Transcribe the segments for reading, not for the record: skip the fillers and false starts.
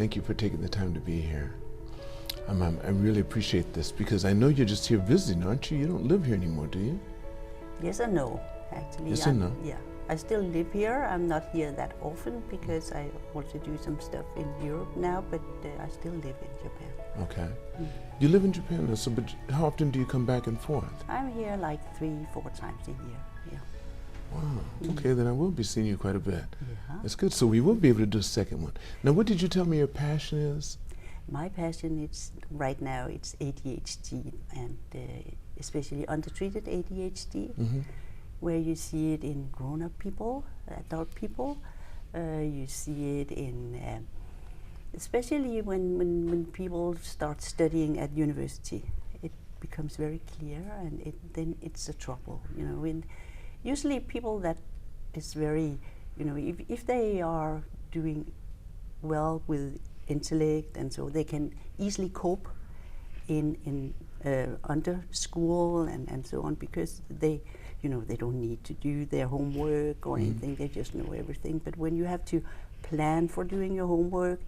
Thank you for taking the time to be here. I really appreciate this because I know you're just here visiting, aren't you? You don't live here anymore, do you? Yes and no, actually. Yes and no? Yeah. I still live here. I'm not here that often because I also do some stuff in Europe now, but I still live in Japan. Okay. You live in Japan now, so but how often do you come back and forth? I'm here like 3-4 times a year. Yeah. Wow. Okay, then I will be seeing you quite a bit. Yeah. That's good. So we will be able to do a second one. Now, what did you tell me your passion is? My passion is right now it's ADHD and especially undertreated ADHD, where you see it in grown-up people, adult people. You see it in especially when people start studying at university, it becomes very clear, and then it's a trouble. You know, usually people that is very, you know, if they are doing well with intellect and so they can easily cope in under school and so on, because they, you know, they don't need to do their homework or anything, they just know everything. But when you have to plan for doing your homework,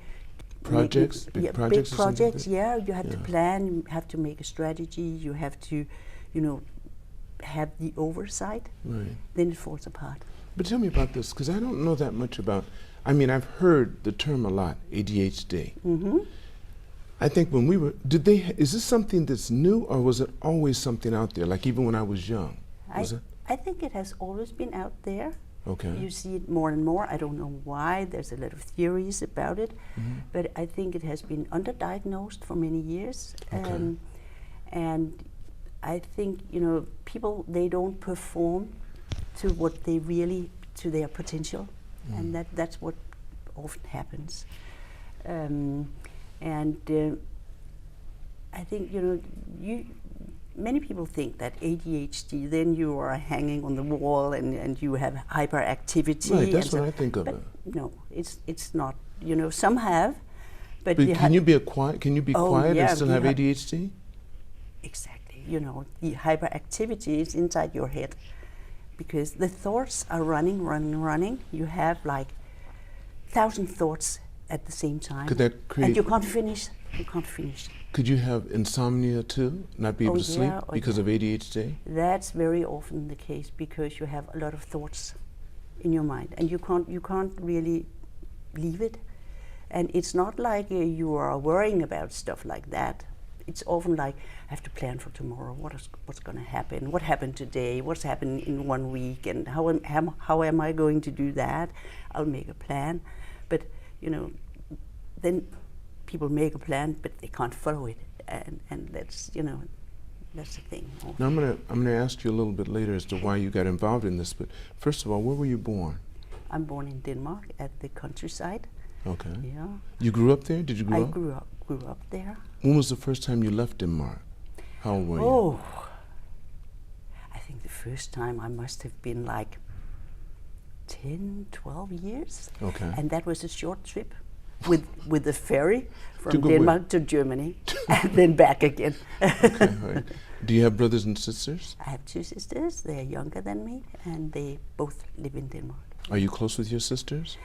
projects, big projects, yeah, you have to plan, you have to make a strategy, you have to, you know, have the oversight, then it falls apart. But tell me about this, because I don't know that much about, I mean, I've heard the term a lot, ADHD. I think when we were, is this something that's new, or was it always something out there, like even when I was young? I think it has always been out there. Okay. You see it more and more. I don't know why. There's a lot of theories about it, but I think it has been underdiagnosed for many years. Okay. And I think, you know, people, they don't perform to what they really, to their potential, and that's what often happens. And I think, you know, many people think that ADHD, then you are hanging on the wall and you have hyperactivity. Right, that's what I think of it. No, it's not. You know, some have, but can you be quiet and still have ADHD? Exactly. You know, the hyperactivity is inside your head, because the thoughts are running. You have like 1,000 thoughts at the same time. Could that create? And you can't finish. You can't finish. Could you have insomnia too? Not be able to sleep because of ADHD? That's very often the case, because you have a lot of thoughts in your mind, and you can't really leave it. And it's not like you are worrying about stuff like that. It's often like, I have to plan for tomorrow. What's going to happen? What happened today? What's happened in 1 week? And how am I going to do that? I'll make a plan. But, you know, then people make a plan, but they can't follow it, and that's, you know, that's the thing. Now I'm gonna ask you a little bit later as to why you got involved in this. But first of all, where were you born? I'm born in Denmark, at the countryside. Okay. Yeah. You grew up there? Did you grow up? I grew up there. When was the first time you left Denmark? How old were you? Oh, I think the first time I must have been like 10, 12 years. Okay. And that was a short trip with the ferry from Denmark to Germany and then back again. Okay, right. Do you have brothers and sisters? I have 2 sisters. They are younger than me, and they both live in Denmark. Are you close with your sisters?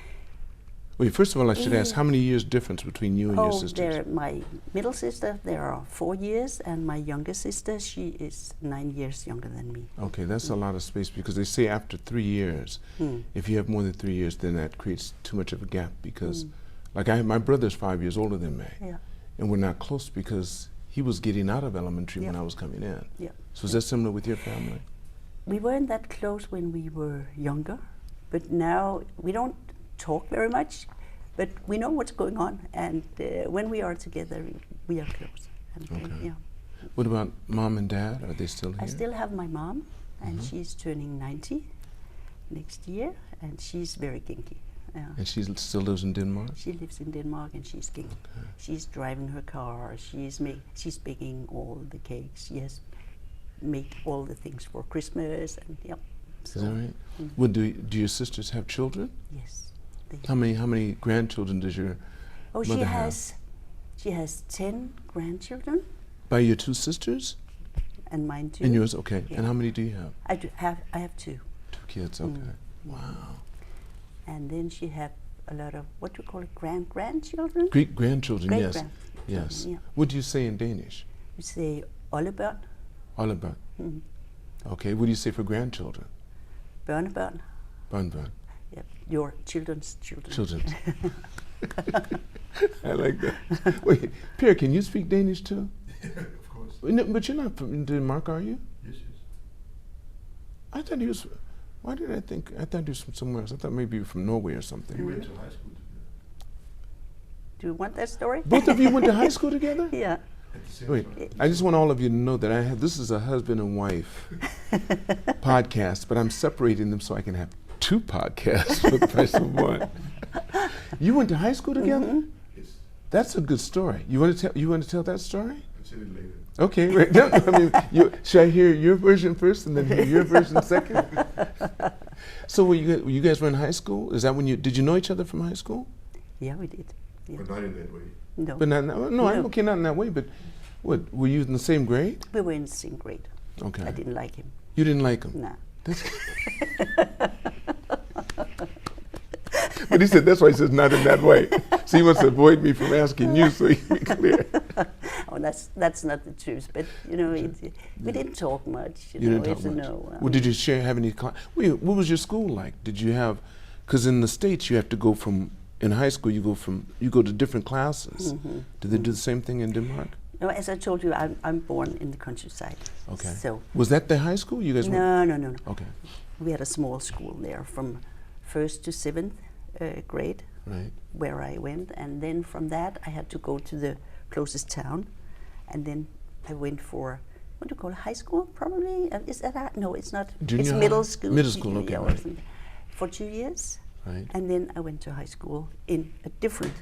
Wait, first of all, I should ask, how many years difference between you and your sisters? My middle sister, there are 4 years, and my younger sister, she is 9 years younger than me. Okay, that's a lot of space, because they say after 3 years, if you have more than 3 years, then that creates too much of a gap, because like my brother's 5 years older than me, and we're not close because he was getting out of elementary when I was coming in. Yeah. So is that similar with your family? We weren't that close when we were younger, but now we don't talk very much, but we know what's going on, and when we are together, we are close. And okay. What about mom and dad? Are they still here? I still have my mom, and she's turning 90 next year, and she's very kinky. And she still lives in Denmark? She lives in Denmark, and she's kinky. Okay. She's driving her car, she's baking all the cakes, she has made all the things for Christmas, and so. Is that right? Well, do your sisters have children? Yes. How many grandchildren does your mother have? She has 10 grandchildren. By your 2 sisters? And mine too. And yours, okay. Yeah. And how many do you have? I have 2. 2 kids, okay. Wow. And then she have a lot of, what do you call it, grandchildren? Great grandchildren, yes. Great-grandchildren, Yes. yeah. What do you say in Danish? We say oldebørn, Ollebørn. Okay, what do you say for grandchildren? børnebørn. Børnebørn. Yeah, your children's children. Children. I like that. Wait, Pierre, can you speak Danish too? Of course. No, but you're not from Denmark, are you? Yes, yes. I thought he was. Why did I think? I thought he was from somewhere else. I thought maybe you were from Norway or We something. went to high school together. Do you want that story? Both of you went to high school together? Yeah. At the same Wait, time. I just want all of you to know that I have. This is a husband and wife podcast, but I'm separating them so I can have 2 podcasts for the price of 1. You went to high school together? Yes. That's a good story. You want to tell? You want to tell that story? I'll tell it later. Okay, right. No, I mean, should I hear your version first and then hear your version second? So, were you guys were in high school? Is that when did you know each other from high school? Yeah, we did. Yeah. But not in that way. No, But not, no, I'm No. okay, not in that way. But what? Were you in the same grade? we were in the same grade. Okay. I didn't like him. You didn't like him. Nah. That's but he said that's why he says not in that way. So he wants to avoid me from asking you, so he can be clear. Oh, that's not the truth. But you know, we didn't talk much. You know, didn't talk it's a much. no. Well, did you have any? What was your school like? Did you have? Because in the States you have to go from. In high school you go to different classes. Do they do the same thing in Denmark? No, as I told you, I'm born in the countryside. Okay. So Was that the high school you guys went? no. Okay. We had a small school there from 1st to 7th grade, Right. where I went, and then from that I had to go to the closest town, and then I went for what do you call it, high school? Probably is that no? It's not. Junior it's high? middle school. Middle school, okay, yeah, or right. something. For 2 years, Right. and then I went to high school in a different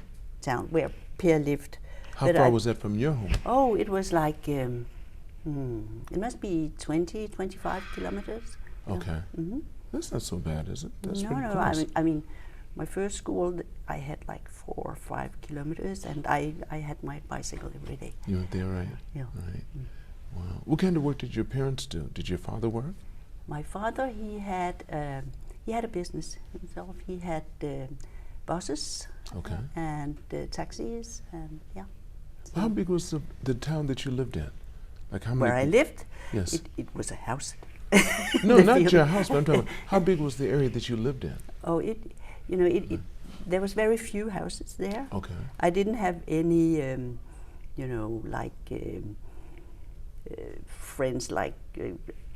town where Per lived. How But far I- was that from your home? Oh, it was like it must be 20, 25 kilometers. Yeah. Okay. That's not so bad, is it? That's no, pretty no. close. I mean, my first school, I had like 4 or 5 kilometers, and I had my bicycle every day. You went there, right? Yeah. Right. Wow. What kind of work did your parents do? Did your father work? My father, he had a business himself. He had buses Okay. and taxis, and yeah. How big was the town that you lived in? Like how many? Where I lived, Yes. it was a house. No, The not field. your house, but I'm talking about how big was the area that you lived in? Oh, there was very few houses there. Okay. I didn't have any, friends like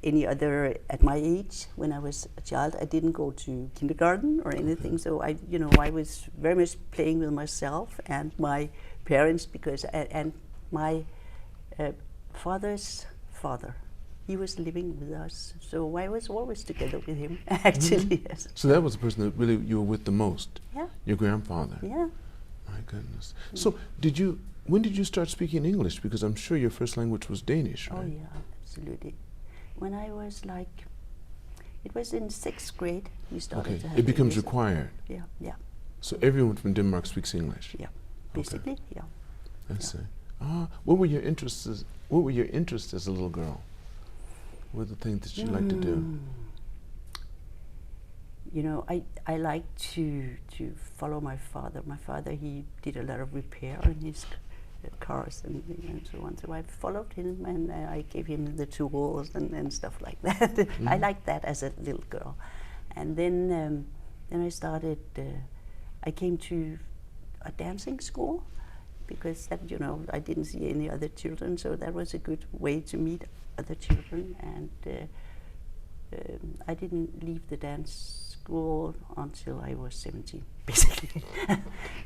any other at my age. When I was a child, I didn't go to kindergarten or anything. So I was very much playing with myself and my parents and my father's father. He was living with us, so I was always together with him. Actually, yes. So that was the person that really you were with the most. Yeah. Your grandfather. Yeah. My goodness. So when did you start speaking English? Because I'm sure your first language was Danish, right? Oh yeah, absolutely. When I was it was in 6th grade, we started Okay. to have It becomes English. required. Yeah, yeah, So everyone from Denmark speaks English. yeah. Basically, yeah. I see. What were your interests? What were your interests as a little girl? What were the things that you liked to do? I like to follow my father. My father, he did a lot of repair on his cars and so on. So I followed him and I gave him the tools and stuff like that. I liked that as a little girl. And then I started. I came to a dancing school because that I didn't see any other children, so that was a good way to meet other children. And I didn't leave the dance school until I was 17, basically.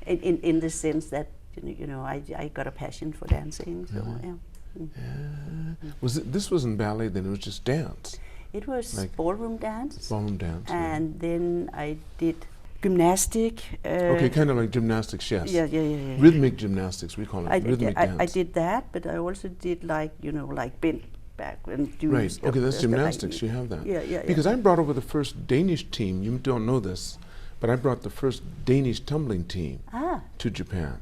in the sense that I got a passion for dancing. So yeah. Yeah. This wasn't ballet then? It was just dance. It was Like ballroom dance. Ballroom dance. Yeah. And then I did gymnastics. Okay, kind of like gymnastics, yes. Yeah. Rhythmic gymnastics, we call it. Rhythmic dance. I did that, but I also did like bend back and do Right. stuff. Okay, that's stuff like gymnastics. You have that. Yeah. Because I brought over the first Danish team. You don't know this, but I brought the first Danish tumbling team to Japan,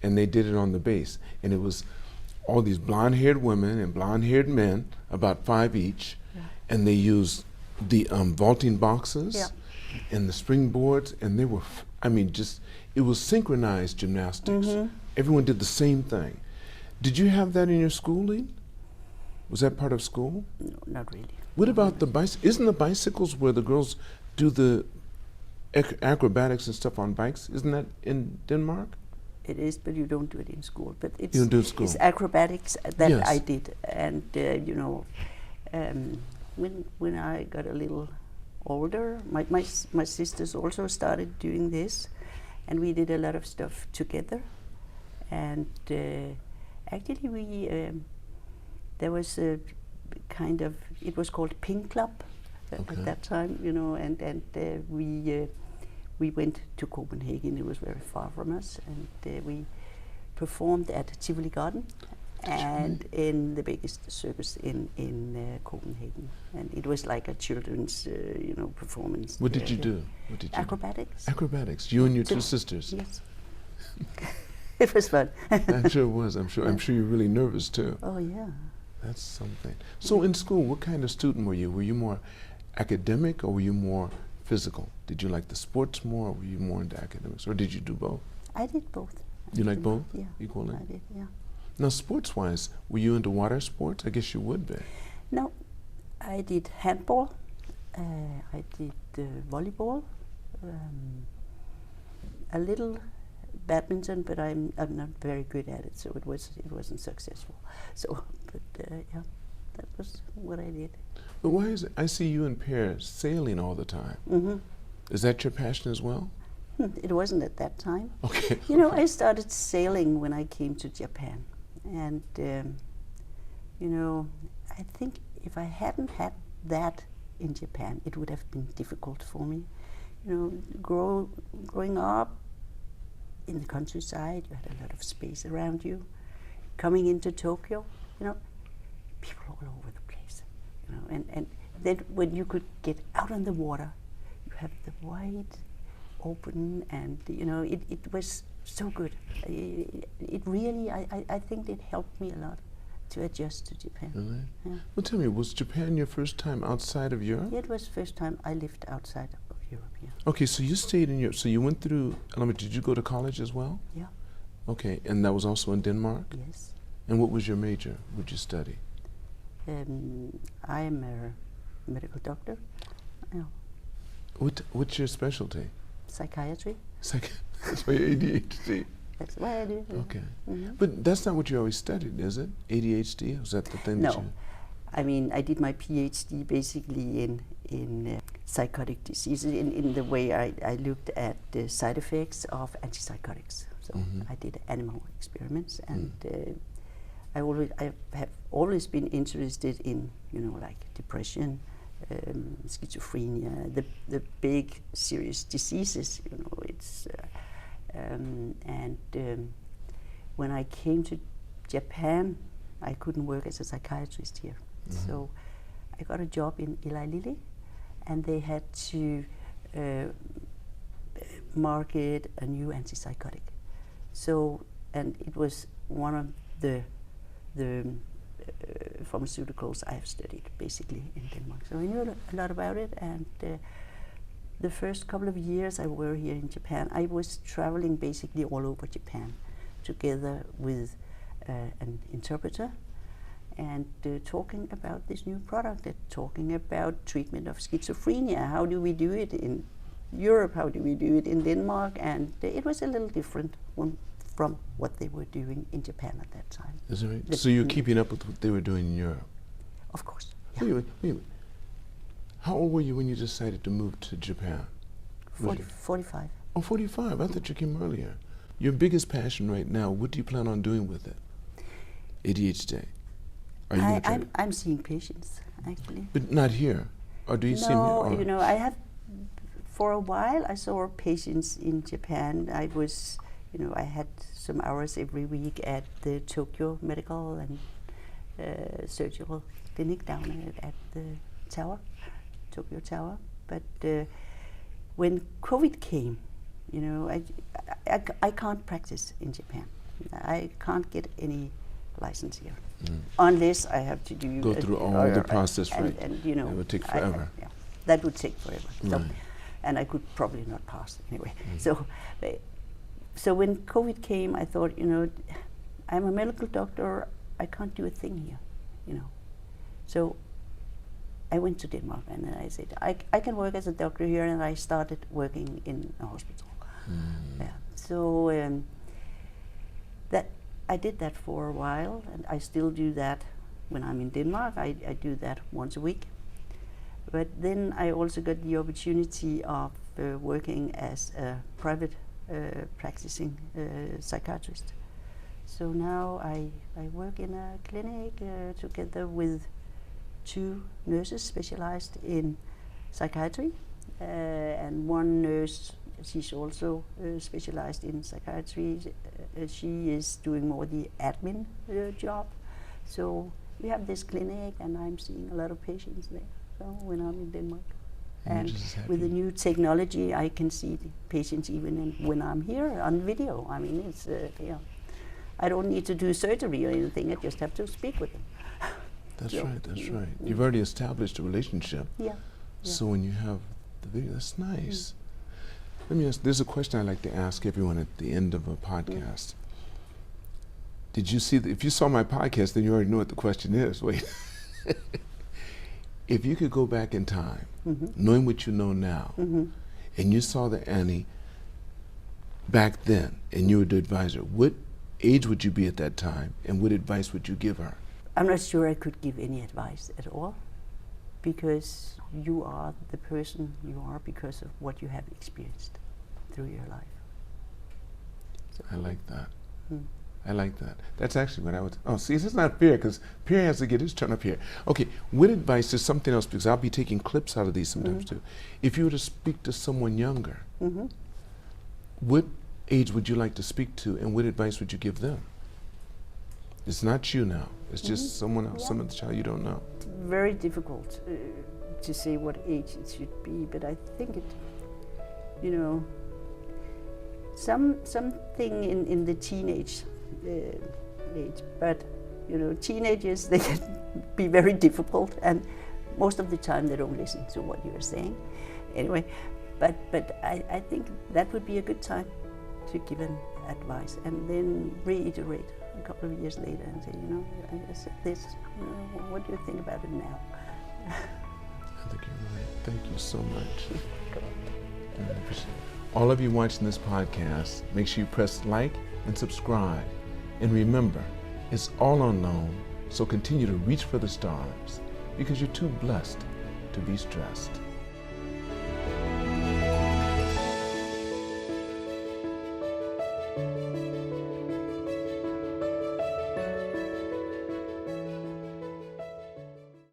and they did it on the base, and it was all these blonde-haired women and blonde-haired men, about 5 each, and they used the vaulting boxes and the springboards, and they were I mean, just, it was synchronized gymnastics. Everyone did the same thing. Did you have that in your schooling? Was that part of school? No, not really. What about the bicycle? Isn't the bicycles where the girls do the acrobatics and stuff on bikes? Isn't that in Denmark? It is, but you don't do it in school. But it's, you don't do it in school. It's acrobatics that Yes. I did, and you know, when I got a little older, my sisters also started doing this, and we did a lot of stuff together. And actually, we there was a kind of, it was called Pink Club at that time, you know, and we went to Copenhagen. It was very far from us, and we performed at Tivoli Garden and in the biggest circus in Copenhagen. And it was like a children's, you know, performance. What did you do? What did you Acrobatics. do? Acrobatics. You and your two sisters. Yes. It was fun. I'm sure it was. I'm sure you're really nervous too. Oh yeah. That's something. So in school, what kind of student were you? Were you more academic or were you more physical? Did you like the sports more or were you more into academics? Or did you do both? I did both. You like both? Yeah. Equally? I did, yeah. Now sports-wise, were you into water sports? I guess you would be. No, I did handball. I did volleyball. A little badminton, but I'm not very good at it, so it wasn't successful. So, but yeah, that was what I did. But why is it, I see you in pairs sailing all the time. Is that your passion as well? It wasn't at that time. Okay. You know, I started sailing when I came to Japan, and you know, I think if I hadn't had that in Japan, it would have been difficult for me. You know, growing up in the countryside, you had a lot of space around you. Coming into Tokyo, you know, people all over the place. You know, and then when you could get out on the water, you have the wide open, and you know, it was so good. It really, I think it helped me a lot to adjust to Japan. Really? Yeah. Well, tell me, was Japan your first time outside of Europe? Yeah, it was the first time I lived outside of Europe, yeah. Okay, so you stayed in Europe. So you went through, did you go to college as well? Yeah. Okay, and that was also in Denmark? Yes. And what was your major? What did you study? I am a medical doctor. Yeah. What's your specialty? Psychiatry. That's why you're ADHD. That's what I do. Okay. But that's not what you always studied, is it? ADHD? Was that the thing that No. you... I mean, I did my PhD basically in psychotic diseases, in the way I looked at the side effects of antipsychotics. So I did animal experiments, and I have always been interested in, you know, like depression, schizophrenia, the big serious diseases. You know, it's when I came to Japan, I couldn't work as a psychiatrist here. So I got a job in Eli Lilly, and they had to market a new antipsychotic. So, and it was one of the pharmaceuticals I have studied basically in Denmark. So I knew a lot about it, and the first couple of years I were here in Japan, I was traveling basically all over Japan together with an interpreter, and talking about this new product, talking about treatment of schizophrenia. How do we do it in Europe? How do we do it in Denmark? And it was a little different from what they were doing in Japan at that time. Is that right? So you're keeping up with what they were doing in Europe? Of course. Yeah. Wait a minute. How old were you when you decided to move to Japan? 45. Oh, 45. I thought you came earlier. Your biggest passion right now, what do you plan on doing with it? ADHD. Are you I'm seeing patients, actually. But not here? Or do you see me? No, you know, I have, for a while, I saw patients in Japan. I was, you know, I had some hours every week at the Tokyo Medical and Surgical Clinic down at the tower, Tokyo Tower. But when COVID came, you know, I can't practice in Japan. I can't get any license here unless I have to go through all the process, right? And you know, it would take forever. That would take forever. Right. and I could probably not pass anyway. So when COVID came, I thought, you know, I'm a medical doctor, I can't do a thing here, you know. So I went to Denmark, and then I said, I can work as a doctor here, and I started working in a hospital. Yeah. So that I did that for a while, and I still do that when I'm in Denmark. I do that once a week. But then I also got the opportunity of working as a private practicing psychiatrist. So now I work in a clinic together with 2 nurses specialized in psychiatry, and one nurse, she's also specialized in psychiatry. She is doing more the admin job. So we have this clinic, and I'm seeing a lot of patients there. So when I'm in Denmark, and with the new technology, I can see the patients even when I'm here on video. I mean, it's yeah. I don't need to do surgery or anything. I just have to speak with them. That's right. That's right. You've already established a relationship. Yeah. So when you have the video, that's nice. Let me ask. There's a question I like to ask everyone at the end of a podcast. Did you see? If you saw my podcast, then you already know what the question is. Wait. If you could go back in time, knowing what you know now, and you saw the Annie back then, and you were the advisor, what age would you be at that time, and what advice would you give her? I'm not sure I could give any advice at all, because you are the person you are because of what you have experienced through your life. So I like that. I like that. That's actually what I would. Oh, see, this is not fair, because Pierre has to get his turn up here. Okay, what advice is something else, because I'll be taking clips out of these sometimes too. If you were to speak to someone younger, what age would you like to speak to, and what advice would you give them? It's not you now. It's just someone else, some other child you don't know. It's very difficult to say what age it should be, but I think it, you know, something in the teenage age, but you know, teenagers, they can be very difficult, and most of the time they don't listen to what you're saying. Anyway, but I think that would be a good time to give an advice, and then reiterate a couple of years later and say, you know, I said this, you know, what do you think about it now? I think you're right. Thank you so much. All of you watching this podcast, make sure you press like and subscribe. And remember, it's all unknown, so continue to reach for the stars, because you're too blessed to be stressed.